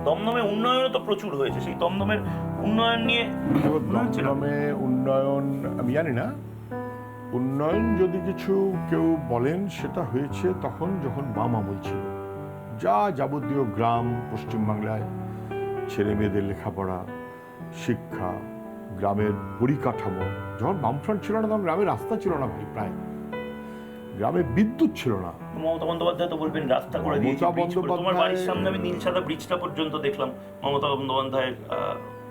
দমদমে উন্নয়নও তো প্রচুর হয়েছে, সেই দমদমের উন্নয়ন নিয়ে দমদমে উন্নয়ন আমি জানি না। উন্নয়ন যদি কিছু কেউ বলেন সেটা হয়েছে তখন যখন বাম আমল ছিল। যা যাবতীয় গ্রাম পশ্চিমবাংলায় ছেলে মেয়েদের লেখাপড়া, শিক্ষা, গ্রামের পরিকাঠামো, যখন বামফ্রন্ট ছিল না তখন গ্রামে রাস্তা ছিল না ভাই, প্রায় গ্রামে বিদ্যুৎ ছিল না। মমতা বন্দ্যোপাধ্যায় তো বলবেন রাস্তা করে দিয়েছে, তোমার বাড়ির সামনে আমি নীল সাদা ব্রিজটা পর্যন্ত দেখলাম মমতা বন্দ্যোপাধ্যায়ের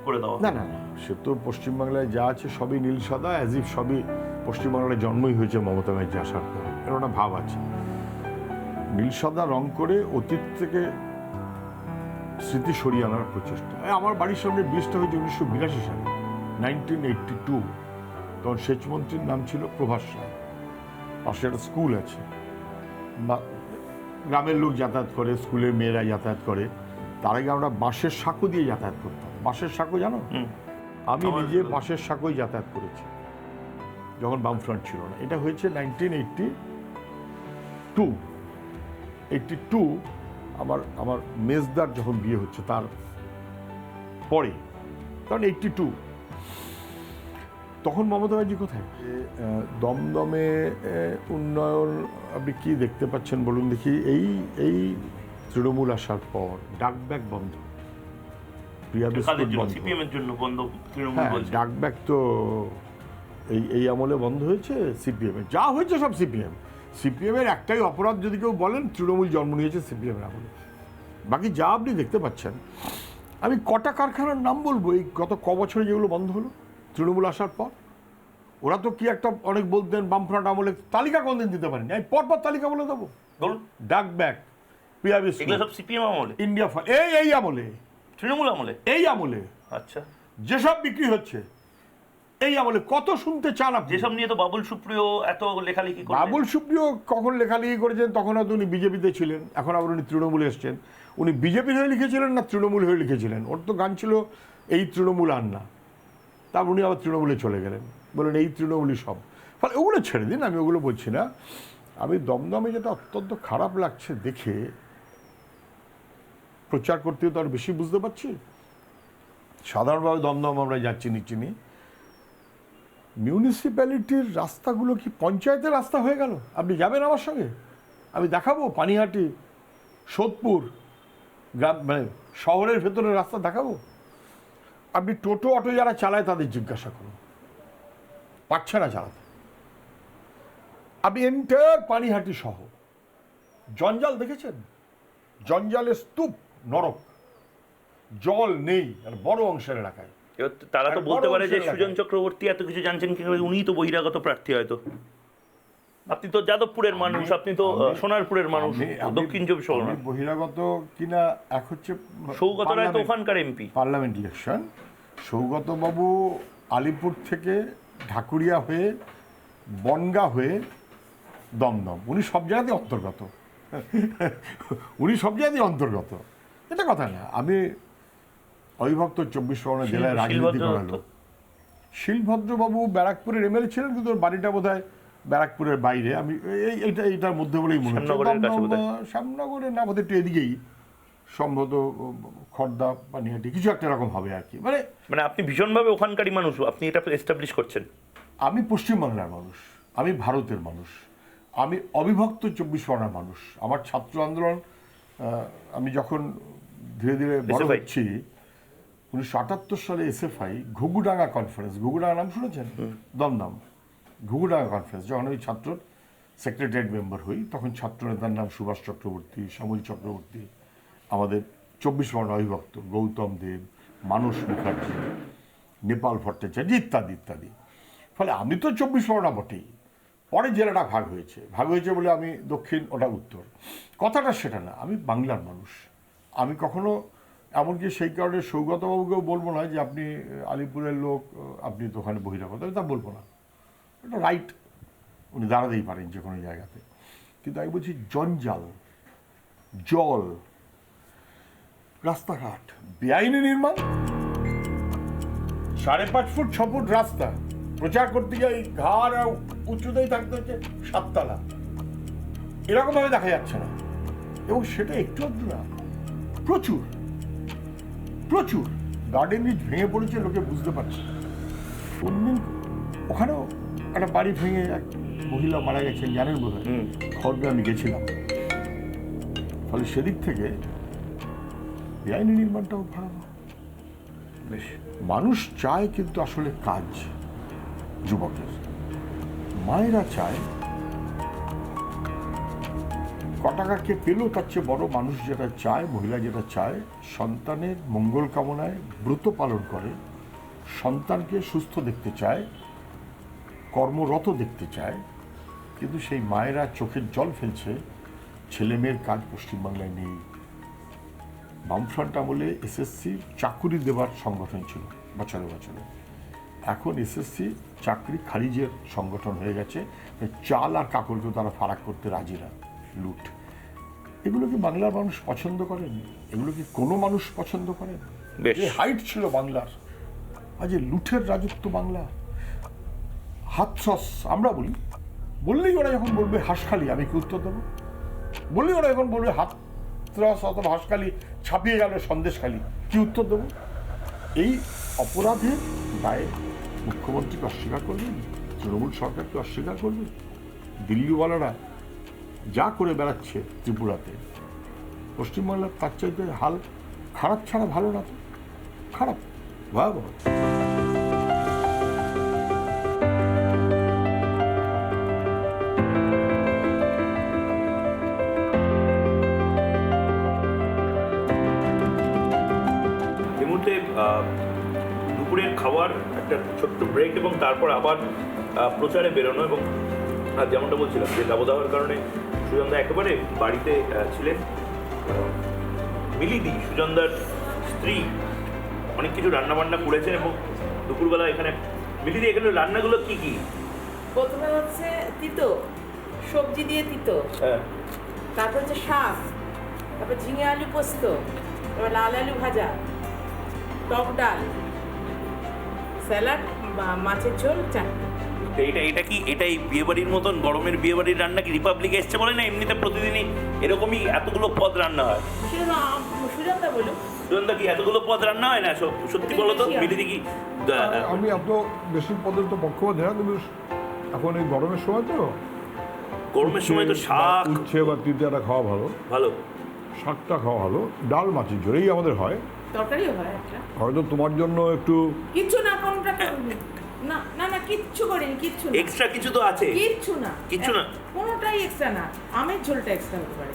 করে দেওয়া। না না না, সে তো পশ্চিমবাংলায় যা আছে সবই নীল সাদা, অ্যাজ ইফ সবই পশ্চিমবাংলায় জন্মই হয়েছে মমতা ব্যানার্জি আসার পর, এর একটা ভাব আছে। নীল সাদা রং করে অতীত থেকে স্মৃতি সরিয়ে আনার প্রচেষ্টা। আমার বাড়ির সামনে ব্রিজটা হয়েছে 1982 সালে, 1982। তখন সেচমন্ত্রীর নাম ছিল প্রভাস রায়। পাশে একটা স্কুল আছে, বা গ্রামের লোক যাতায়াত করে, স্কুলের মেয়েরা যাতায়াত করে। তার আগে আমরা বাঁশের সাঁকো দিয়ে যাতায়াত করতাম। বাঁশের সাঁকো জানো? আমি নিজে বাঁশের সাঁকোয় যাতায়াত করেছি যখন বামফ্রন্ট ছিল না। এটা হয়েছে 1982। আমার মেজদার যখন বিয়ে হচ্ছে তার পরে, কারণ 82 তখন মমতা ব্যানার্জি কোথায়? দমদমে উন্নয়ন আপনি কি দেখতে পাচ্ছেন বলুন দেখি? এই তৃণমূল আসার পর ডাক ব্যাগ বন্ধ, প্রিয়া বিস্কুট বন্ধ। হ্যাঁ, ডাক ব্যাগ তো এই আমলে বন্ধ হয়েছে। সিপিএম এর যা হয়েছে সব সিপিএম এর একটাই অপরাধ যদি কেউ বলেন, তৃণমূল জন্ম নিয়েছে সিপিএম এর আমলে। বাকি যা আপনি দেখতে পাচ্ছেন, আমি কটা কারখানার নাম বলবো এই গত ক বছরে যেগুলো বন্ধ হলো তৃণমূল আসার পর। ওরা তো কি একটা অনেক বলতেন বামফ্রন্ট আমলে, তালিকা কোনদিন দিতে পারেনি। আমি পরপর তালিকা বলে দেবো। ডাক ব্যাগ, প্রিয়া বিস্কুট, সব সিপিএম আমলে, ইন্ডিয়া ফার্স্ট, এই আমলে, তৃণমূল আমলে, এই আমলে। আচ্ছা, যেসব বিক্রি হচ্ছে এই আমলে, কত শুনতে চান আপনি? যেসব নিয়ে তো বাবুল সুপ্রিয় এত লেখালেখি করেন। বাবুল সুপ্রিয় কখন লেখালেখি করেছেন? তখন হয়তো উনি বিজেপিতে ছিলেন, এখন আবার উনি তৃণমূলে এসছেন। উনি বিজেপির হয়ে লিখেছিলেন না তৃণমূল হয়ে লিখেছিলেন? ওর তো গান ছিল এই তৃণমূল আর না। তারপর উনি আবার তৃণমূলে চলে গেলেন, বলেন এই তৃণমূলই সব। ফলে ওগুলো ছেড়ে দিন, আমি ওগুলো বলছি না। আমি দমদমে যেটা অত্যন্ত খারাপ লাগছে দেখে, প্রচার করতে তো আর বেশি বুঝতে পারছি। সাধারণভাবে দমদম আমরা যাচ্ছি নিচ্ছি, মিউনিসিপ্যালিটির রাস্তাগুলো কি পঞ্চায়েতের রাস্তা হয়ে গেল? আপনি যাবেন আমার সঙ্গে, আমি দেখাবো পানিহাটি, সোদপুর, গ্রাম মানে শহরের ভেতরের রাস্তা দেখাবো। আপনি টোটো অটো যারা চালায় তাদের জিজ্ঞাসা করুন, পারছে না চালাতে। আপনি এন্টায়ার পানিহাটি সহ জঞ্জাল দেখেছেন? জঞ্জালের স্তূপ, নরক, জল নেই আর বড় অংশের এলাকায়। তারা তো বলতে পারে যে সুজন চক্রবর্তী এত কিছু জানছেন কিভাবে, উনিই তো বহিরাগত প্রার্থী। হয়তো আপনি তো যাদবপুরের মানুষ, আপনি তো সোনারপুরের মানুষ, দক্ষিণ চব্বিশ পরগনা। বহিরাগত কিনা এক হচ্ছে সৌগত রায় তো ওখানকার এমপি, পার্লামেন্ট ইলেকশন। সৌগত বাবু আলিপুর থেকে ঢাকুরিয়া হয়ে বনগাঁ হয়ে দমদম, উনি সব জায়গাতেই অন্তর্গত। এটা কথা না। আমি অবিভক্ত 24 পরগনা জেলায় রাজনীতি করালো। শিলভদ্রবাবু ব্যারাকপুরের এমএলএ ছিলেন, কিন্তু ওর বাড়িটা বোধহয় ব্যারাকপুরের বাইরে। আমি এইটার মধ্যে বলেই মনে হচ্ছে শ্যামনগরের না, বোধহয় একটু এদিকেই, সম্ভবত খড়দা পানিহাটি কিছু একটা রকম হবে আর কি। মানে আপনি ভীষণভাবে ওখানকারই মানুষ, আপনি এটা এস্টাবলিশ করছেন। আমি পশ্চিমবাংলার মানুষ, আমি ভারতের মানুষ, আমি অবিভক্ত 24 পরগনার মানুষ। আমার ছাত্র আন্দোলন, আমি যখন ধীরে ধীরে বড় হচ্ছি, 1978 সালে এসএফআই ঘুঘুডাঙ্গা কনফারেন্স, ঘুঘুডাঙ্গা নাম শুনেছেন? দমদম ঘুঘুডাঙ্গা কনফারেন্স, যখন আমি ছাত্র সেক্রেটারিয়েট মেম্বার হই, তখন ছাত্র নেতার নাম সুভাষ চক্রবর্তী, শ্যামল চক্রবর্তী, আমাদের 24 পরগনা অবিভক্ত গৌতম দেব, মানস মুখার্জি, নেপাল ভট্টাচার্য ইত্যাদি। ফলে আমি তো 24 পরগনা বটেই। পরে জেলাটা ভাগ হয়েছে বলে আমি দক্ষিণ, ওটা উত্তর। কথাটা সেটা না, আমি বাংলার মানুষ। আমি কখনো এমনকি সেই কারণে সৌগতবাবুকেও বলবো না যে আপনি আলিপুরের লোক, আপনি তো ওখানে বহিরাগত, আমি তা বলবো না। এটা রাইট, উনি দাঁড়াতেই পারেন যে কোনো জায়গাতে। কিন্তু আমি বলছি জঞ্জাল, জল, রাস্তাঘাট বেআইনি নির্মাণ, 5.5 ফুট 6 ফুট রাস্তা, প্রচার করতে গিয়ে ঘাড় উঁচুতেই থাকতে হচ্ছে 7 তলা, এরকম ভাবে দেখা যাচ্ছে না। এবং সেটা একটু আধটু না, প্রচুর। প্রচুর গার্ডেন রিচ ভেঙে পড়েছে, লোকে বুঝতে পারছে। কোনদিন ওখানেও একটা বাড়ি ভেঙে এক মহিলা মারা গেছেন, জানেন বোধ হয়, খড়গে আমি গেছিলাম। ফলে সেদিক থেকে বেআইনি নির্মাণটাও ভালো। বেশ, মানুষ চায় কিন্তু আসলে কাজ, যুবকের মায়েরা চায় কটাকাকে পেলেও তার চেয়ে বড় মানুষ যেটা চায়, মহিলা যেটা চায়, সন্তানের মঙ্গল কামনায় ব্রত পালন করে, সন্তানকে সুস্থ দেখতে চায়, কর্মরত দেখতে চায়। কিন্তু সেই মায়েরা চোখের জল ফেলছে, ছেলে মেয়ের কাজ পশ্চিমবাংলায় নেই। বামফ্রন্ট আমলে এসএসসি চাকুরি দেওয়ার সংগঠন ছিল বছরে বছরে, এখন এসএসসি চাকরি খারিজের সংগঠন হয়ে গেছে। চাল আর কাপড়কে তারা ফারাক করতে রাজি না, লুট। এগুলো কি বাংলার মানুষ পছন্দ করেন? এগুলো কি কোনো মানুষ পছন্দ করেন? বেশ। যে হাইট ছিল বাংলার, আজ এই লুঠের রাজত্ব বাংলা। হাতছস আমরা বললেই ওরা যখন বলবে হাঁসখালি, আমি কি উত্তর দেবো? বললেই ওরা যখন বলবে হাতছস অথবা হাঁসখালি ছাপিয়ে গেল সন্দেশখালি, কি উত্তর দেবো? এই অপরাধের দায়ে মুখ্যমন্ত্রীকে অস্বীকার করবেন, তৃণমূল সরকারকে অস্বীকার করবেন। দিল্লিওয়ালারা যা করে বেড়াচ্ছে ত্রিপুরাতে, পশ্চিমবাংলার তার চাইতে হাল খারাপ ছাড়া ভালো না তো, খারাপ, ভয়াবহ। এই মুহূর্তে দুপুরের খাবার, একটা ছোট্ট ব্রেক এবং তারপর আবার প্রচারে বেরোনো। এবং যেমনটা বলছিলাম যে দাবদাহের কারণে সুজনদা একেবারে বাড়িতে ছিলেন। মিলিদি সুজনদার স্ত্রী অনেক কিছু রান্নাবান্না করেছেন এবং দুপুরবেলা এখানে মিলিদি, এখানে রান্নাগুলো কি কি? প্রথমে হচ্ছে তিতো, সবজি দিয়ে তিতো, হ্যাঁ, তারপর হচ্ছে শাক, তারপর ঝিঙে আলু পোস্ত, তারপর লাল আলু ভাজা, টক ডাল, স্যালাড, মাছের ঝোল, চাটনি। এটা কি এটাই বিয়েবাড়ির মতন গরমের বিয়েবাড়ির রান্না? কি রিপাবলিকে এসছে বলে না, এমনিতে প্রতিদিনই এরকমই এতগুলো পদ রান্না হয়? সুজনদা বলুন, সুজনদা কি এতগুলো পদ রান্না হয় না? সত্যি বলো তো মিলিদি কি? আমি এত বেশি পদের তো পক্ষপাত না, কিন্তু এখন এই গরমের সময় তো গরমের সময় তো শাক, উচ্ছে বা তিতাটা খাওয়া ভালো, ভালো শাকটা খাওয়া ভালো, ডাল মাছের ঝোলেই আমাদের হয়। তরকারিও হয় একটা। হয়তো তোমার জন্য একটু কিচ্ছু না, কোনটা না না না, কিচ্ছু করিনি, কিচ্ছু না, এক্সট্রা কিছু তো আছে? কিচ্ছু না, কিচ্ছু না? কোনোটাই এক্সট্রা না। আমের ঝোলটা এক্সট্রা হতে পারে।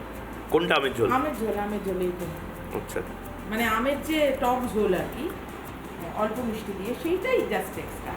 কোনটা আমের ঝোল? আমের ঝোলেই তো, আচ্ছা, মানে আমের যে টক ঝোল আর কি, অল্প মিষ্টি দিয়ে, সেইটাই জাস্ট এক্সট্রা।